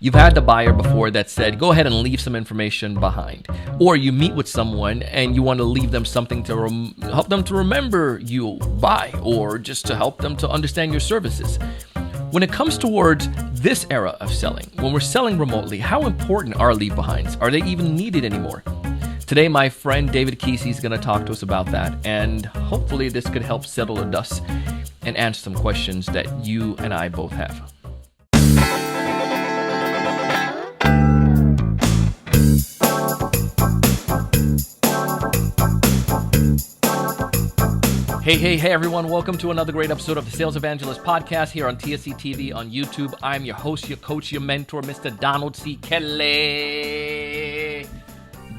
You've had the buyer before that said, go ahead and leave some information behind. Or you meet with someone and you want to leave them something to help them to remember you by, or just to help them to understand your services. When it comes towards this era of selling, when we're selling remotely, how important are leave behinds? Are they even needed anymore? Today, my friend David Keesee is going to talk to us about that, and hopefully this could help settle the dust and answer some questions that you and I both have. Hey, everyone. Welcome to another great episode of the Sales Evangelist Podcast here on TSC TV on YouTube. I'm your host, your coach, your mentor, Mr. Donald C. Kelly,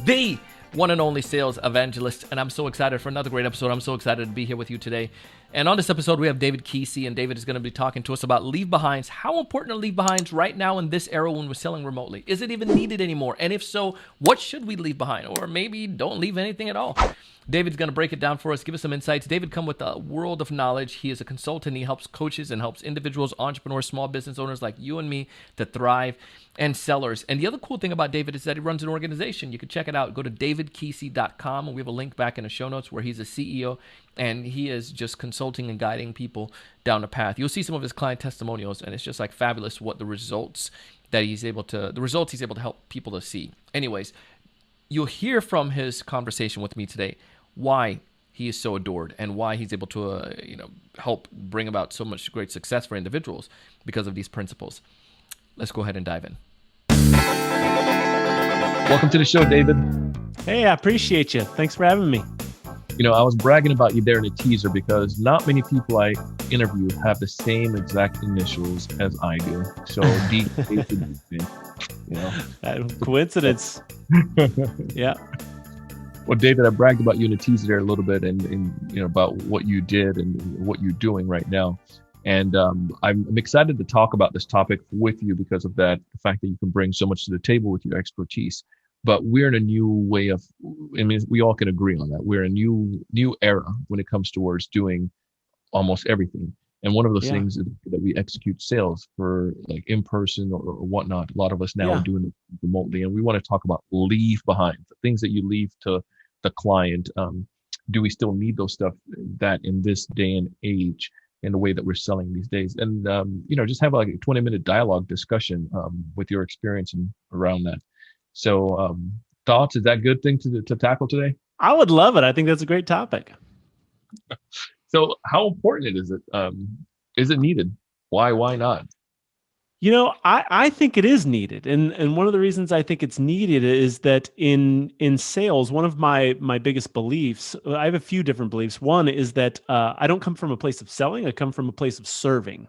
the one and only sales evangelist. And I'm so excited for another great episode. I'm so excited to be here with you today. And on this episode, we have David Keesee, and David is going to be talking to us about leave behinds. How important are leave behinds right now in this era when we're selling remotely? Is it even needed anymore? And if so, what should we leave behind? Or maybe don't leave anything at all. David's going to break it down for us, give us some insights. David come with a world of knowledge. He is a consultant. He helps coaches and helps individuals, entrepreneurs, small business owners like you and me to thrive, and sellers. And the other cool thing about David is that he runs an organization. You can check it out. Go to davidkeesee.com, and we have a link back in the show notes where he's a CEO, and he is just consulting and guiding people down the path. You'll see some of his client testimonials, and it's just like fabulous what the results he's able to help people to see. Anyways, you'll hear from his conversation with me today why he is so adored and why he's able to help bring about so much great success for individuals because of these principles. Let's go ahead and dive in. Welcome to the show, David. Hey, I appreciate you. Thanks for having me. I was bragging about you there in a teaser because not many people I interview have the same exact initials as I do. So D. Coincidence. Yeah. Well, David, I bragged about you in a teaser there a little bit, and about what you did and what you're doing right now. And I'm excited to talk about this topic with you because of that, the fact that you can bring so much to the table with your expertise. But we're in a new way of, we all can agree on that. We're in a new era when it comes towards doing almost everything. And one of those things is that we execute sales for like in person or whatnot. A lot of us now are doing it remotely, and we want to talk about leave behind, the things that you leave to the client. Do we still need those stuff that in this day and age in the way that we're selling these days? And, just have like a 20-minute dialogue discussion with your experience and around that. So thoughts, is that a good thing to tackle today? I would love it. I think that's a great topic. So how important is it? Is it needed? Why not? I think it is needed. And one of the reasons I think it's needed is that in sales, one of my biggest beliefs, I have a few different beliefs. One is that I don't come from a place of selling. I come from a place of serving.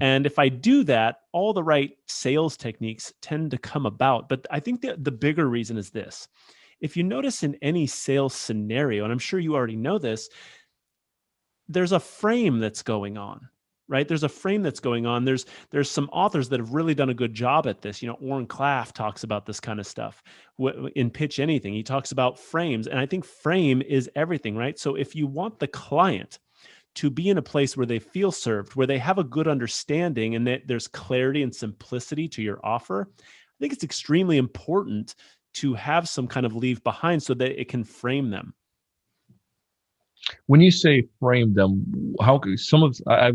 And if I do that, all the right sales techniques tend to come about. But I think that the bigger reason is this. If you notice in any sales scenario, and I'm sure you already know this, there's a frame that's going on, right? There's a frame that's going on. There's some authors that have really done a good job at this. Orrin Claff talks about this kind of stuff in Pitch Anything. He talks about frames, and I think frame is everything, right? So if you want the client to be in a place where they feel served, where they have a good understanding and that there's clarity and simplicity to your offer, I think it's extremely important to have some kind of leave behind so that it can frame them. When you say frame them, I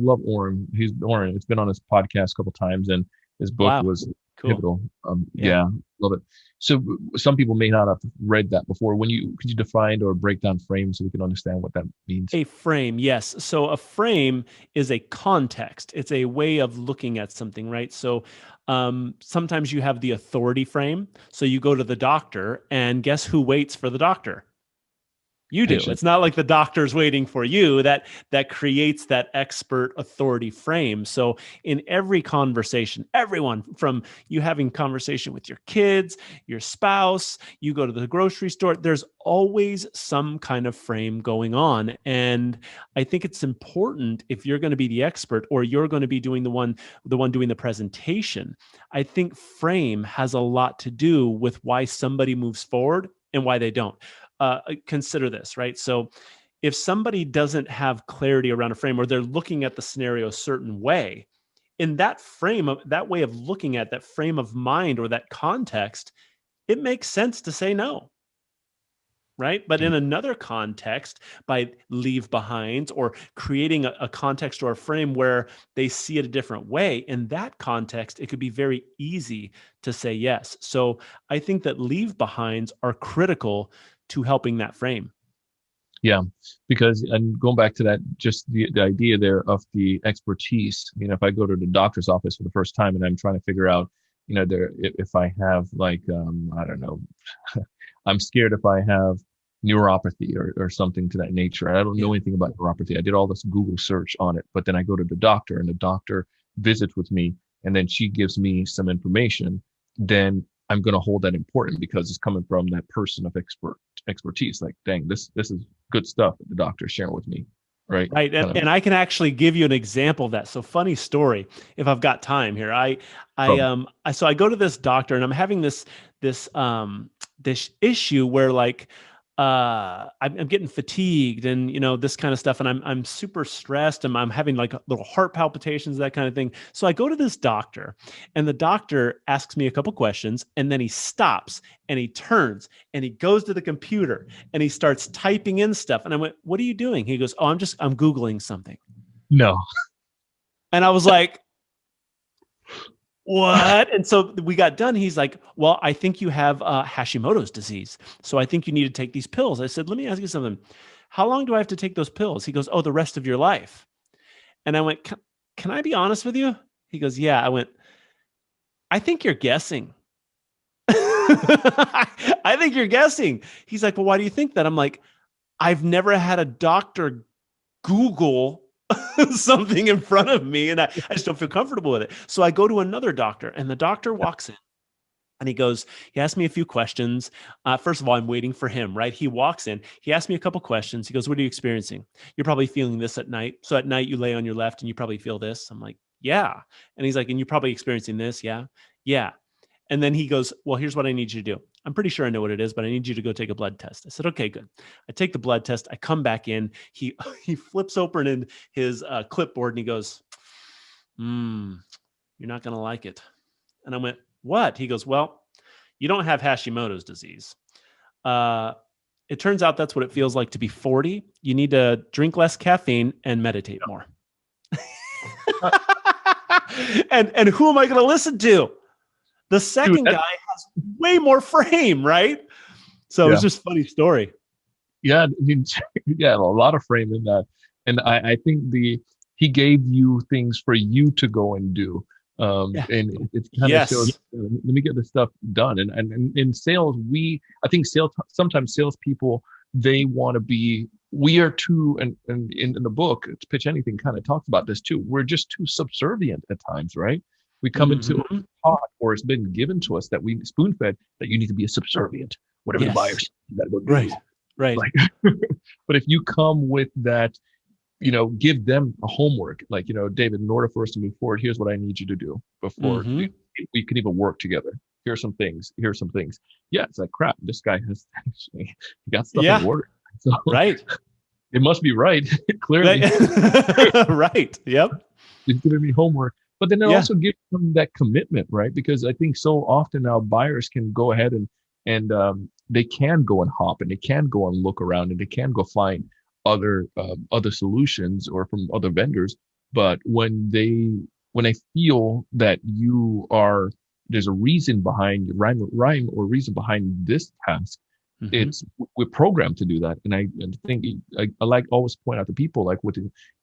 love Orrin. Orrin. It's been on his podcast a couple of times, and his book was cool. Pivotal. Love it. So some people may not have read that before. Could you define or break down frame so we can understand what that means? A frame, yes. So a frame is a context. It's a way of looking at something, right? So sometimes you have the authority frame. So you go to the doctor, and guess who waits for the doctor? You do. It's not like the doctor's waiting for you. That creates that expert authority frame. So in every conversation, everyone from you having conversation with your kids, your spouse, you go to the grocery store, there's always some kind of frame going on. And I think it's important if you're going to be the expert or you're going to be doing the one doing the presentation. I think frame has a lot to do with why somebody moves forward and why they don't. Consider this, right? So if somebody doesn't have clarity around a frame or they're looking at the scenario a certain way, in that frame of that way of looking at that frame of mind or that context, it makes sense to say no. Right. But in another context, by leave behinds or creating a context or a frame where they see it a different way, in that context, it could be very easy to say yes. So I think that leave behinds are critical to helping that frame. Yeah, because and going back to that, just the idea there of the expertise. If I go to the doctor's office for the first time and I'm trying to figure out, there if I have like I don't know, I'm scared if I have neuropathy or something to that nature. I don't know anything about neuropathy. I did all this Google search on it, but then I go to the doctor and the doctor visits with me and then she gives me some information. Then I'm going to hold that important because it's coming from that person of expertise. Like, dang, this is good stuff that the doctor's sharing with me. Right. Right. And I can actually give you an example of that. So funny story, if I've got time here. So I go to this doctor and I'm having this issue where like I'm getting fatigued and this kind of stuff, and I'm super stressed and I'm having like little heart palpitations, that kind of thing. So I go to this doctor, and the doctor asks me a couple questions, and then he stops and he turns and he goes to the computer and he starts typing in stuff. And I went, "What are you doing?" He goes, "Oh, I'm Googling something." No. And I was like, what? And so we got done. He's like, "Well, I think you have Hashimoto's disease. So I think you need to take these pills." I said, "Let me ask you something. How long do I have to take those pills?" He goes, "Oh, the rest of your life." And I went, Can I be honest with you?" He goes, "Yeah." I went, "I think you're guessing." I think you're guessing. He's like, "Well, why do you think that?" I'm like, "I've never had a doctor Google something in front of me, and I just don't feel comfortable with it." So I go to another doctor, and the doctor walks in and he asked me a few questions. First of all, I'm waiting for him, right? He walks in, he asked me a couple questions. He goes, "What are you experiencing?" "You're probably feeling this at night. So at night you lay on your left and you probably feel this." I'm like, "Yeah." And he's like, "And you're probably experiencing this." "Yeah." "Yeah." And then he goes, "Well, here's what I need you to do. I'm pretty sure I know what it is, but I need you to go take a blood test." I said, "Okay, good." I take the blood test. I come back in. He he flips open in his clipboard and he goes, "You're not going to like it." And I went, "What?" He goes, "Well, you don't have Hashimoto's disease. Uh, it turns out that's what it feels like to be 40. You need to drink less caffeine and meditate more." And who am I going to listen to? The second guy has way more frame, right? So it was just a funny story. Yeah, yeah, a lot of frame in that. And I think he gave you things for you to go and do. And it kind of shows, let me get this stuff done. And in sales, I think sometimes salespeople, they want to be, we are too, and in the book, It's Pitch Anything kind of talks about this too. We're just too subservient at times, right? We come into a pot, or it's been given to us that we spoon fed that you need to be a subservient. Whatever the buyer says, you got to go do. Right. Like, but if you come with that, give them a homework, like, "David, in order for us to move forward, here's what I need you to do before we can even work together. Here's some things. Yeah, it's like, crap, this guy has actually got stuff in order. So, right. It must be right, clearly. Right. Yep. He's giving me homework. But then it also gives them that commitment, right? Because I think so often now buyers can go ahead and they can go and hop, and they can go and look around, and they can go find other solutions or from other vendors. But when they feel that there's a reason behind rhyme or reason behind this task, we're programmed to do that. And I think I like always point out to people, like,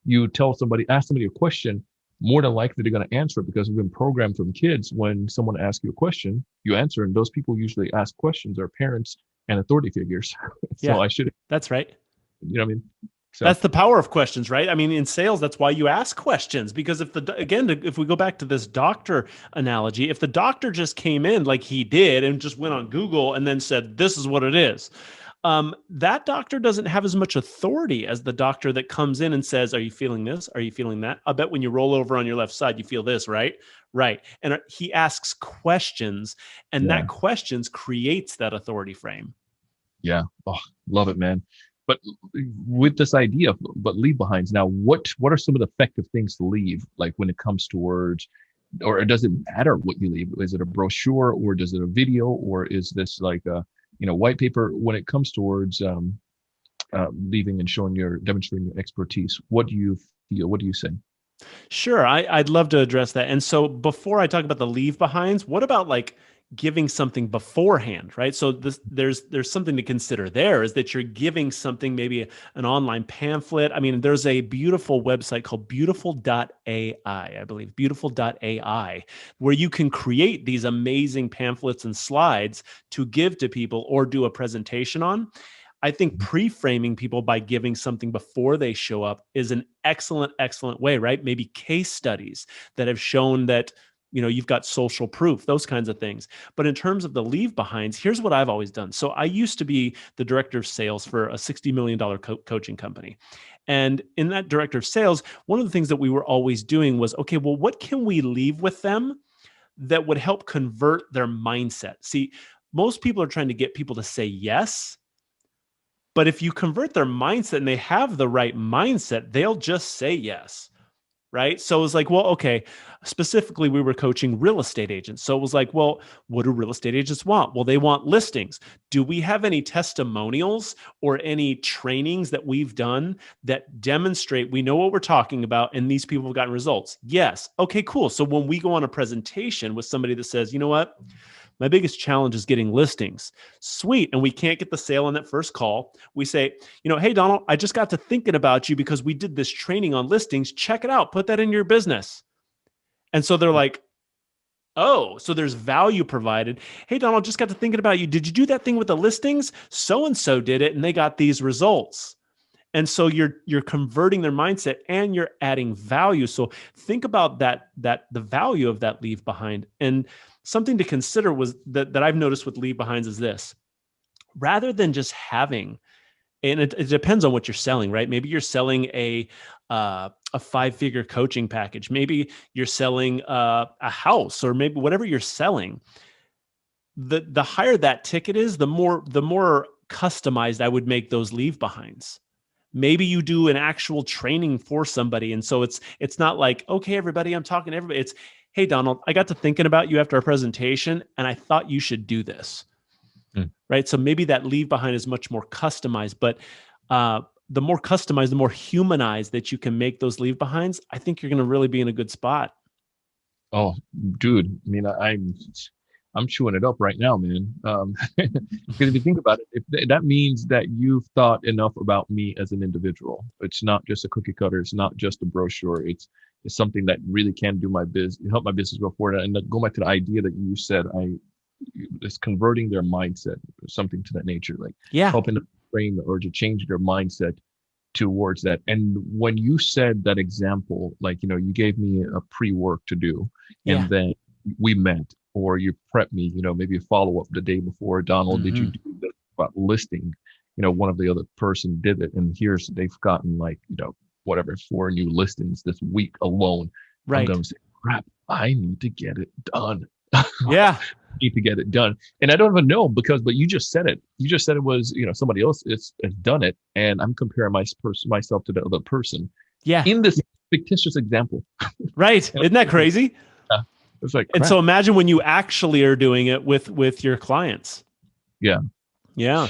you ask somebody a question, more than likely they're going to answer it, because we've been programmed from kids. When someone asks you a question, you answer, and those people usually ask questions are parents and authority figures. So that's right. You know what I mean? So that's the power of questions, right? I mean, in sales, that's why you ask questions, because if we go back to this doctor analogy, if the doctor just came in like he did and just went on Google and then said, "This is what it is," that doctor doesn't have as much authority as the doctor that comes in and says, "Are you feeling this? Are you feeling that? I bet when you roll over on your left side, you feel this, right?" Right. And he asks questions, and that questions creates that authority frame. Yeah. Oh, love it, man. But with this idea of leave behinds, now what are some of the effective things to leave? Like when it comes towards, or does it matter what you leave? Is it a brochure, or does it a video, or is this like a white paper? When it comes towards leaving and demonstrating your expertise, what do you feel? What do you say? Sure, I'd love to address that. And so before I talk about the leave behinds, what about like giving something beforehand, right? So there's something to consider there, is that you're giving something, maybe an online pamphlet. I mean, there's a beautiful website called beautiful.ai, I believe, beautiful.ai, where you can create these amazing pamphlets and slides to give to people or do a presentation on. I think pre-framing people by giving something before they show up is an excellent, excellent way, right? Maybe case studies that have shown that, you've got social proof, those kinds of things. But in terms of the leave behinds, here's what I've always done. So I used to be the director of sales for a $60 million coaching company. And in that director of sales, one of the things that we were always doing was, okay, well, what can we leave with them that would help convert their mindset? See, most people are trying to get people to say yes. But if you convert their mindset and they have the right mindset, they'll just say yes, right? So it was like, well, okay, specifically we were coaching real estate agents. So it was like, well, what do real estate agents want? Well, they want listings. Do we have any testimonials or any trainings that we've done that demonstrate we know what we're talking about and these people have gotten results? Yes. Okay, cool. So when we go on a presentation with somebody that says, you know what? My biggest challenge is getting listings. Sweet. And we can't get the sale on that first call. We say, hey, Donald, I just got to thinking about you because we did this training on listings. Check it out. Put that in your business. And so they're like, oh, so there's value provided. Hey, Donald, just got to thinking about you. Did you do that thing with the listings? So-and-so did it, and they got these results. And so you're converting their mindset and you're adding value. So think about that the value of that leave behind. And something to consider was that I've noticed with leave behinds is this: rather than just having, and it depends on what you're selling, right? Maybe you're selling a 5-figure coaching package. Maybe you're selling a house, or maybe whatever you're selling. The higher that ticket is, the more customized I would make those leave behinds. Maybe you do an actual training for somebody. And so it's not like, okay, everybody, I'm talking to everybody. It's, hey, Donald, I got to thinking about you after our presentation, and I thought you should do this. Right? So maybe that leave behind is much more customized, but the more customized, the more humanized that you can make those leave behinds, I think you're going to really be in a good spot. Oh, dude. I mean, I'm chewing it up right now, man. Because if you think about it, that means that you've thought enough about me as an individual. It's not just a cookie cutter. It's not just a brochure. It's something that really can do help my business go forward. And go back to the idea that you said, it's converting their mindset, or something to that nature, like helping them frame or to change their mindset towards that. And when you said that example, like, you gave me a pre-work to do, and then we met, or you prepped me, maybe a follow-up the day before. Donald, did you do that about listing? One of the other person did it, and they've gotten like, whatever, 4 new listings this week alone. Right. I'm going to say, crap, I need to get it done. Yeah. Need to get it done. And I don't even know but you just said it. You just said it was, somebody else has done it. And I'm comparing myself to the other person. Yeah. In this fictitious example. Right. Isn't that crazy? Yeah. It's like, crap. And so imagine when you actually are doing it with your clients. Yeah. Yeah.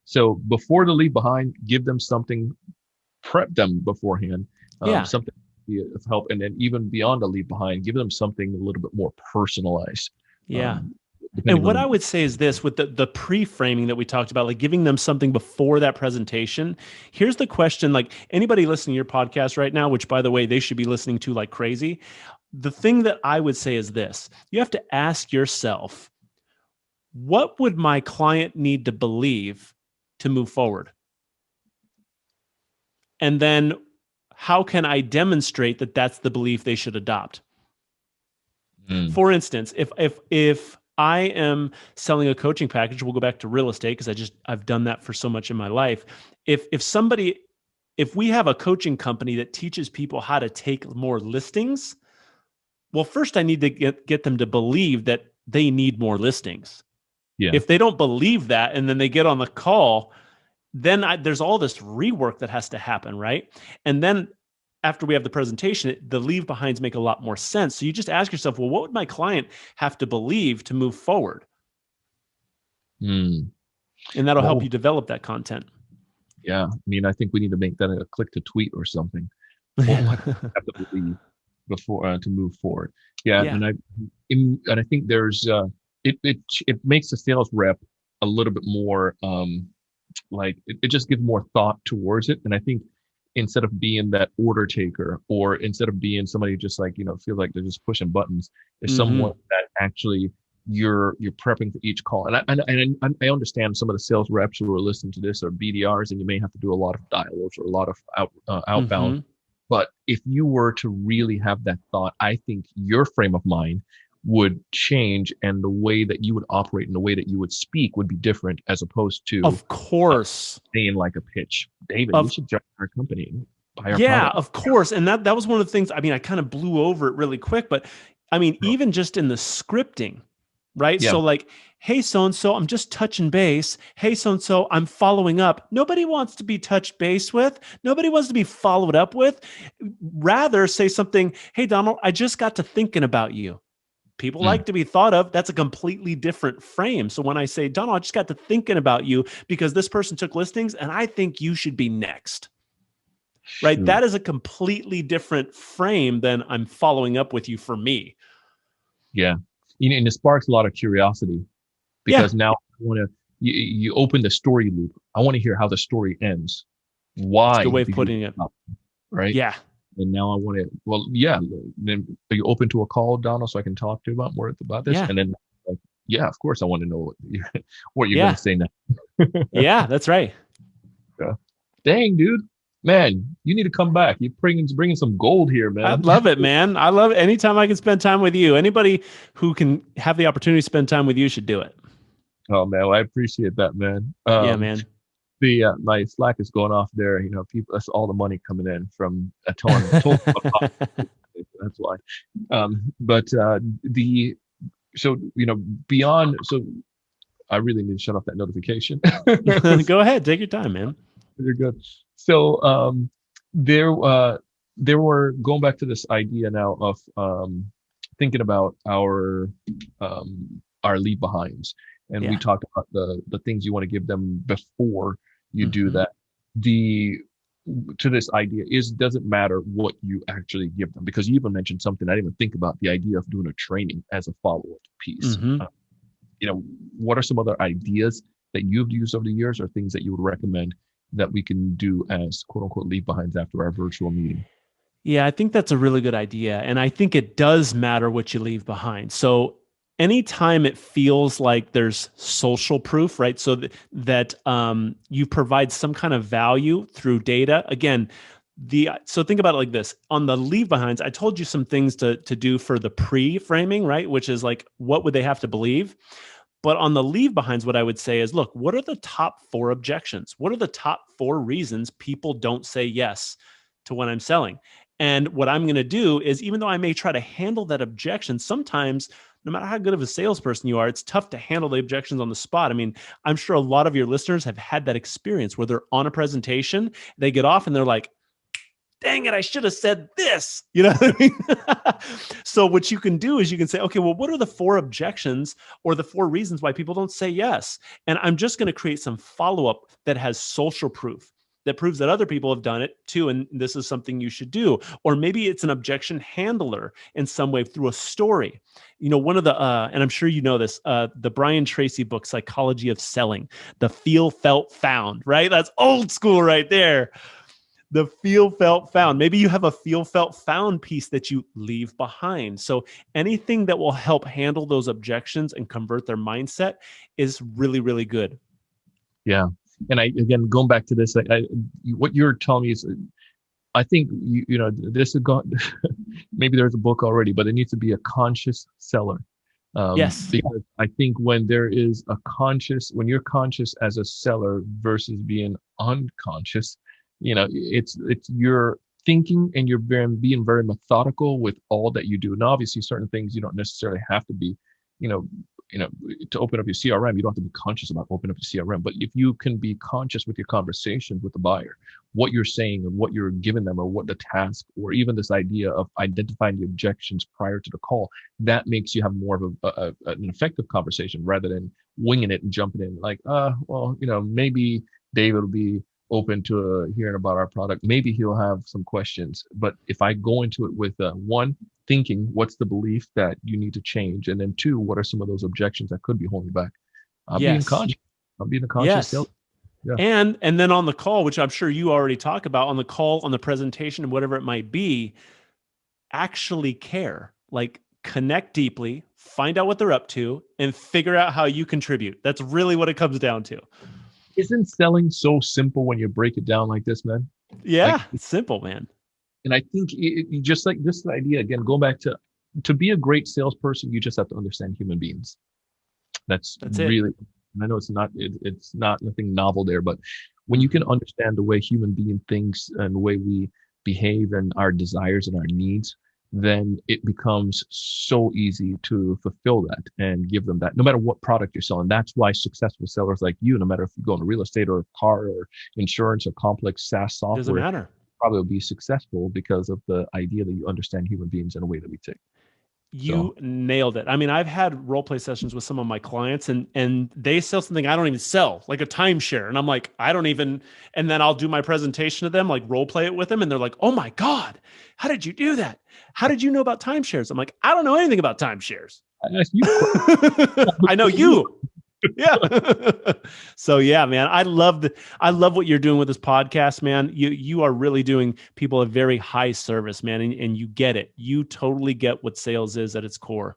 So before the leave behind, give them something, prep them beforehand. Something of help. And then even beyond the leave behind, give them something a little bit more personalized. Yeah. And what I would say is this, with the pre-framing that we talked about, like giving them something before that presentation. Here's the question, like anybody listening to your podcast right now, which by the way, they should be listening to like crazy. The thing that I would say is this: you have to ask yourself, what would my client need to believe to move forward? And then how can I demonstrate that that's the belief they should adopt? For instance, if I am selling a coaching package, we'll go back to real estate because I've done that for so much in my life. If we have a coaching company that teaches people how to take more listings, well, first I need to get them to believe that they need more listings. Yeah. If they don't believe that, and then they get on the call then there's all this rework that has to happen, right? And then after we have the presentation, the leave behinds make a lot more sense. So you just ask yourself, well, what would my client have to believe to move forward? And that'll help you develop that content. Yeah. I mean, I think we need to make that a click to tweet or something. What have to believe before to move forward. Yeah. And I think there's it makes the sales rep a little bit more like it just gives more thought towards it. And I think instead of being that order taker, or instead of being somebody just like, feel like they're just pushing buttons, is someone that actually you're prepping for each call. And I understand some of the sales reps who are listening to this are BDRs, and you may have to do a lot of dialogues or a lot of outbound. But if you were to really have that thought, I think your frame of mind would change, and the way that you would operate and the way that you would speak would be different, as opposed to, of course, saying like a pitch. David, you should join our company. Buy our yeah, product. of course. And that was one of the things, I mean, I kind of blew over it really quick, but I mean, even just in the scripting, right? Yeah. So like, hey, so-and-so, I'm just touching base. Hey, so-and-so, I'm following up. Nobody wants to be touched base with. Nobody wants to be followed up with. Rather say something, hey, Donald, I just got to thinking about you. People like to be thought of. That's a completely different frame. So when I say, Donald, I just got to thinking about you because this person took listings and I think you should be next. Right? That is a completely different frame than I'm following up with you for me. Yeah. And it sparks a lot of curiosity, because now I want to, you open the story loop. I want to hear how the story ends. Why? That's a good way of putting it. Right? Yeah. And now I want to, well, yeah. Then are you open to a call, Donald, so I can talk to you more about this? Yeah. And then, like, yeah, of course, I want to know what you're going to say now. Yeah, that's right. Yeah. Dang, dude. Man, you need to come back. You're bringing some gold here, man. I love it, man. I love it. Anytime I can spend time with you. Anybody who can have the opportunity to spend time with you should do it. Oh, man. Well, I appreciate that, man. Yeah, man. My Slack is going off there. People, that's all the money coming in from a ton. That's why. Beyond, so I really need to shut off that notification. Go ahead. Take your time, man. You're good. So, there were, going back to this idea now of, thinking about our leave behinds. And we talked about the things you want to give them before you do that. To this idea doesn't matter what you actually give them, because you even mentioned something I didn't even think about, the idea of doing a training as a follow-up piece. What are some other ideas that you've used over the years, or things that you would recommend that we can do as quote unquote leave behinds after our virtual meeting? Yeah, I think that's a really good idea. And I think it does matter what you leave behind. So anytime it feels like there's social proof, right? So that you provide some kind of value through data. Again, so think about it like this. On the leave behinds, I told you some things to do for the pre-framing, right? Which is like, what would they have to believe? But on the leave behinds, what I would say is, look, what are the top 4 objections? What are the top 4 reasons people don't say yes to what I'm selling? And what I'm going to do is, even though I may try to handle that objection, sometimes, no matter how good of a salesperson you are, it's tough to handle the objections on the spot. I mean, I'm sure a lot of your listeners have had that experience where they're on a presentation, they get off and they're like, dang it, I should have said this. You know what I mean? So what you can do is you can say, okay, well, what are the 4 objections or the 4 reasons why people don't say yes? And I'm just going to create some follow-up that has social proof, that proves that other people have done it too, and this is something you should do. Or maybe it's an objection handler in some way through a story. One of the, and I'm sure you know this, the Brian Tracy book, Psychology of Selling, the feel, felt, found, right? That's old school right there. The feel, felt, found. Maybe you have a feel, felt, found piece that you leave behind. So anything that will help handle those objections and convert their mindset is really, really good. Yeah. And again, going back to this, what you're telling me is, I think, this is gone. Maybe there's a book already, but it needs to be a conscious seller. Yes. Because I think when when you're conscious as a seller versus being unconscious, it's you're thinking and you're being very methodical with all that you do. And obviously certain things you don't necessarily have to be, to open up your CRM, you don't have to be conscious about opening up your CRM. But if you can be conscious with your conversations with the buyer, what you're saying and what you're giving them, or what the task, or even this idea of identifying the objections prior to the call, that makes you have more of an effective conversation rather than winging it and jumping in like, well, maybe David will be open to hearing about our product. Maybe he'll have some questions. But if I go into it with one, thinking what's the belief that you need to change, and then two, what are some of those objections that could be holding you back? I'm being conscious. I'm being a conscious sales. Yeah. And then on the call, which I'm sure you already talk about, on the call, on the presentation, and whatever it might be, actually care, like connect deeply, find out what they're up to, and figure out how you contribute. That's really what it comes down to. Isn't selling so simple when you break it down like this, man? Yeah, it's simple, man. And I think just like this idea, again, go back to be a great salesperson, you just have to understand human beings. That's really, and I know it's not nothing novel there, but when you can understand the way human being thinks and the way we behave and our desires and our needs, then it becomes so easy to fulfill that and give them that, no matter what product you're selling. That's why successful sellers like you, no matter if you go into real estate or car or insurance or complex SaaS software, doesn't matter, probably will be successful because of the idea that you understand human beings in a way that we tick. You nailed it. I mean, I've had role play sessions with some of my clients, and they sell something I don't even sell, like a timeshare. And I'm like, I don't even, and then I'll do my presentation to them, like role play it with them. And they're like, oh my God, how did you do that? How did you know about timeshares? I'm like, I don't know anything about timeshares. I know you. Yeah. So yeah, man, I love what you're doing with this podcast, man. You are really doing people a very high service, man. And you get it. You totally get what sales is at its core.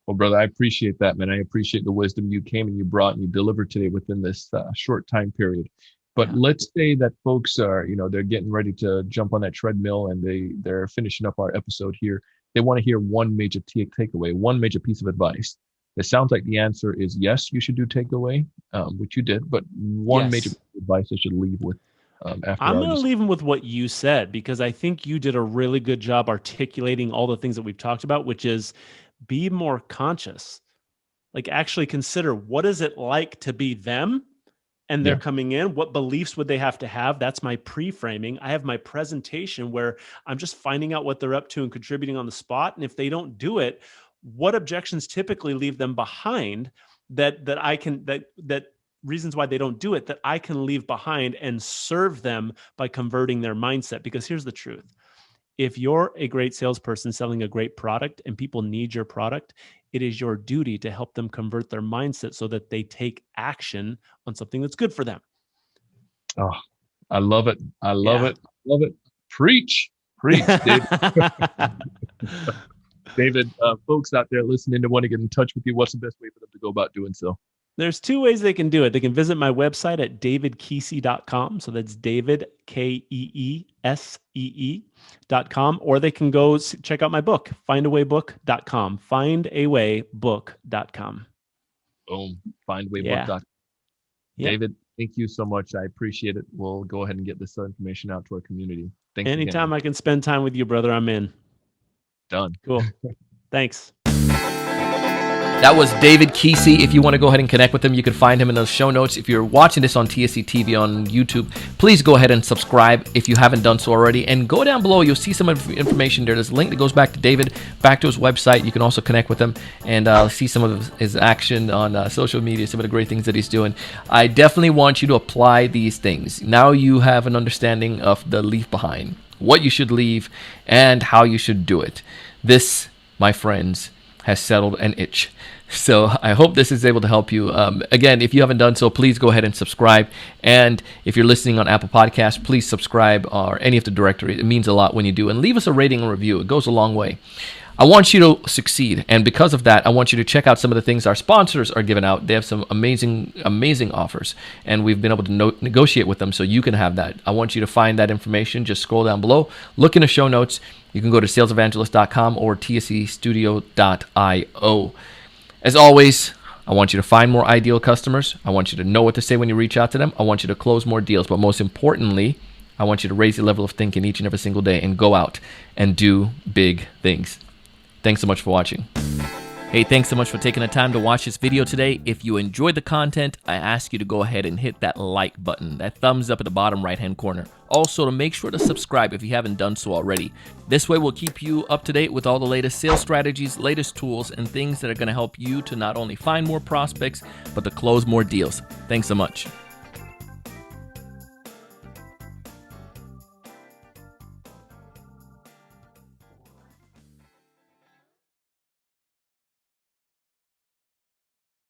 Well, brother, I appreciate that, man. I appreciate the wisdom you came and you brought and you delivered today within this short time period. But let's say that folks are, they're getting ready to jump on that treadmill and they're finishing up our episode here. They want to hear one major takeaway, one major piece of advice. It sounds like the answer is yes, you should do takeaway, which you did, but one major advice I should leave with after. I'm going to leave them with what you said, because I think you did a really good job articulating all the things that we've talked about, which is be more conscious. Like actually consider, what is it like to be them? And they're coming in, what beliefs would they have to have? That's my pre-framing. I have my presentation where I'm just finding out what they're up to and contributing on the spot. And if they don't do it, what objections typically leave them behind that reasons why they don't do it, that I can leave behind and serve them by converting their mindset. Because here's the truth. If you're a great salesperson selling a great product and people need your product, it is your duty to help them convert their mindset so that they take action on something that's good for them. Oh, I love it. I love it. Love it. Preach, David. David, folks out there listening that want to get in touch with you, what's the best way for them to go about doing so? There's two ways they can do it. They can visit my website at davidkeesee.com. So that's David, KEESEE.com. Or they can go check out my book, findawaybook.com. Findawaybook.com. Boom. Findawaybook.com. Yeah. David, thank you so much. I appreciate it. We'll go ahead and get this information out to our community. Thanks. Anytime I can spend time with you, brother, I'm in. Done. Cool. Thanks. That was David Keesee. If you want to go ahead and connect with him, you can find him in the show notes. If you're watching this on TSC TV on YouTube, please go ahead and subscribe if you haven't done so already. And go down below. You'll see some information there. There's a link that goes back to David, back to his website. You can also connect with him and see some of his action on social media, some of the great things that he's doing. I definitely want you to apply these things. Now you have an understanding of the leave behind, what you should leave, and how you should do it. This, my friends, has settled an itch. So I hope this is able to help you. Again, if you haven't done so, please go ahead and subscribe. And if you're listening on Apple Podcasts, please subscribe or any of the directory. It means a lot when you do. And leave us a rating and review. It goes a long way. I want you to succeed. And because of that, I want you to check out some of the things our sponsors are giving out. They have some amazing, amazing offers. And we've been able to negotiate with them so you can have that. I want you to find that information. Just scroll down below. Look in the show notes. You can go to salesevangelist.com or tsestudio.io. As always, I want you to find more ideal customers. I want you to know what to say when you reach out to them. I want you to close more deals. But most importantly, I want you to raise your level of thinking each and every single day and go out and do big things. Thanks so much for watching. Hey, Hey, thanks so much for taking the time to watch this video today. If you enjoyed the content, I ask you to go ahead and hit that like button, that thumbs up at the bottom right-hand corner. Also, to make sure to subscribe if you haven't done so already. This way we'll keep you up to date with all the latest sales strategies, latest tools, and things that are going to help you to not only find more prospects, but to close more deals. Thanks so much.